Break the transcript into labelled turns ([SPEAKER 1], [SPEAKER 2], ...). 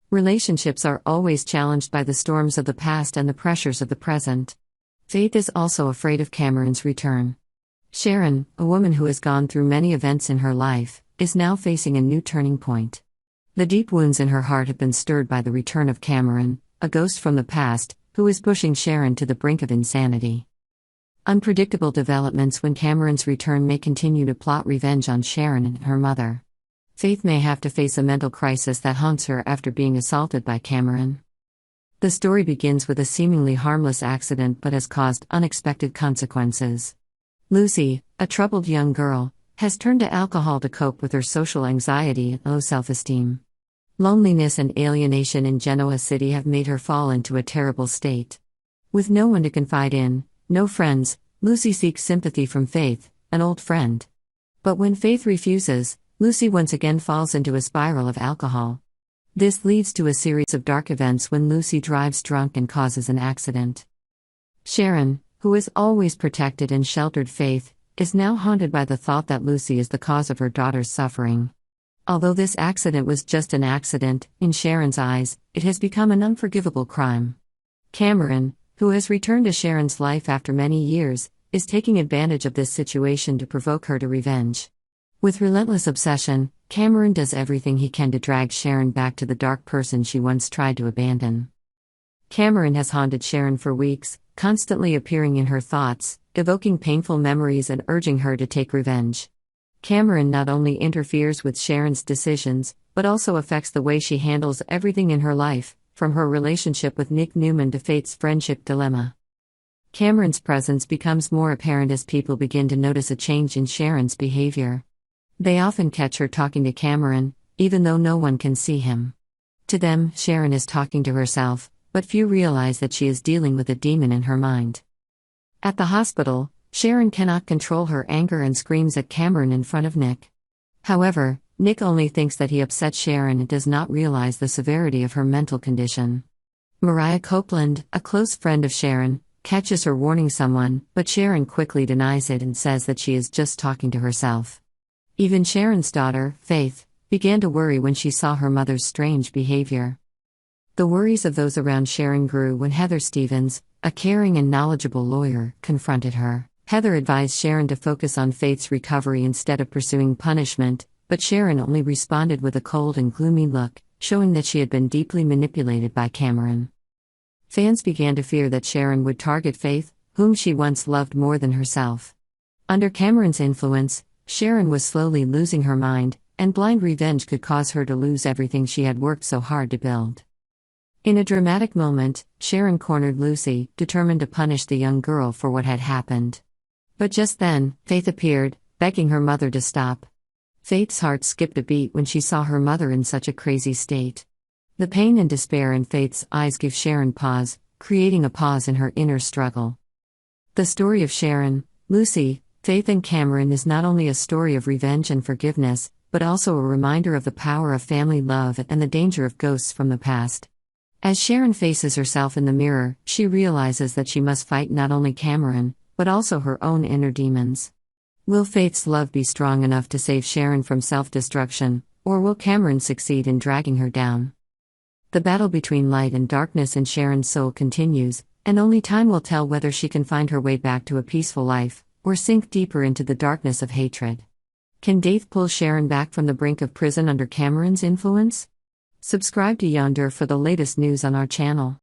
[SPEAKER 1] Relationships are always challenged by the storms of the past and the pressures of the present. Faith is also afraid of Cameron's return. Sharon, a woman who has gone through many events in her life, is now facing a new turning point. The deep wounds in her heart have been stirred by the return of Cameron, a ghost from the past, who is pushing Sharon to the brink of insanity. Unpredictable developments when Cameron's return may continue to plot revenge on Sharon and her mother. Faith may have to face a mental crisis that haunts her after being assaulted by Cameron. The story begins with a seemingly harmless accident but has caused unexpected consequences. Lucy, a troubled young girl, has turned to alcohol to cope with her social anxiety and low self-esteem. Loneliness and alienation in Genoa City have made her fall into a terrible state. With no one to confide in, no friends, Lucy seeks sympathy from Faith, an old friend. But when Faith refuses, Lucy once again falls into a spiral of alcohol. This leads to a series of dark events when Lucy drives drunk and causes an accident. Sharon, who has always protected and sheltered Faith, is now haunted by the thought that Lucy is the cause of her daughter's suffering. Although this accident was just an accident, in Sharon's eyes, it has become an unforgivable crime. Cameron, who has returned to Sharon's life after many years, is taking advantage of this situation to provoke her to revenge. With relentless obsession, Cameron does everything he can to drag Sharon back to the dark person she once tried to abandon. Cameron has haunted Sharon for weeks, constantly appearing in her thoughts, evoking painful memories and urging her to take revenge. Cameron not only interferes with Sharon's decisions, but also affects the way she handles everything in her life, from her relationship with Nick Newman to Faith's friendship dilemma. Cameron's presence becomes more apparent as people begin to notice a change in Sharon's behavior. They often catch her talking to Cameron, even though no one can see him. To them, Sharon is talking to herself, but few realize that she is dealing with a demon in her mind. At the hospital, Sharon cannot control her anger and screams at Cameron in front of Nick. However, Nick only thinks that he upset Sharon and does not realize the severity of her mental condition. Mariah Copeland, a close friend of Sharon, catches her warning someone, but Sharon quickly denies it and says that she is just talking to herself. Even Sharon's daughter, Faith, began to worry when she saw her mother's strange behavior. The worries of those around Sharon grew when Heather Stevens, a caring and knowledgeable lawyer, confronted her. Heather advised Sharon to focus on Faith's recovery instead of pursuing punishment, but Sharon only responded with a cold and gloomy look, showing that she had been deeply manipulated by Cameron. Fans began to fear that Sharon would target Faith, whom she once loved more than herself. Under Cameron's influence, Sharon was slowly losing her mind, and blind revenge could cause her to lose everything she had worked so hard to build. In a dramatic moment, Sharon cornered Lucy, determined to punish the young girl for what had happened. But just then, Faith appeared, begging her mother to stop. Faith's heart skipped a beat when she saw her mother in such a crazy state. The pain and despair in Faith's eyes give Sharon pause, creating a pause in her inner struggle. The story of Sharon, Lucy, Faith and Cameron is not only a story of revenge and forgiveness, but also a reminder of the power of family love and the danger of ghosts from the past. As Sharon faces herself in the mirror, she realizes that she must fight not only Cameron, but also her own inner demons. Will Faith's love be strong enough to save Sharon from self-destruction, or will Cameron succeed in dragging her down? The battle between light and darkness in Sharon's soul continues, and only time will tell whether she can find her way back to a peaceful life, or sink deeper into the darkness of hatred. Can Faith pull Sharon back from the brink of prison under Cameron's influence? Subscribe to Yonder for the latest news on our channel.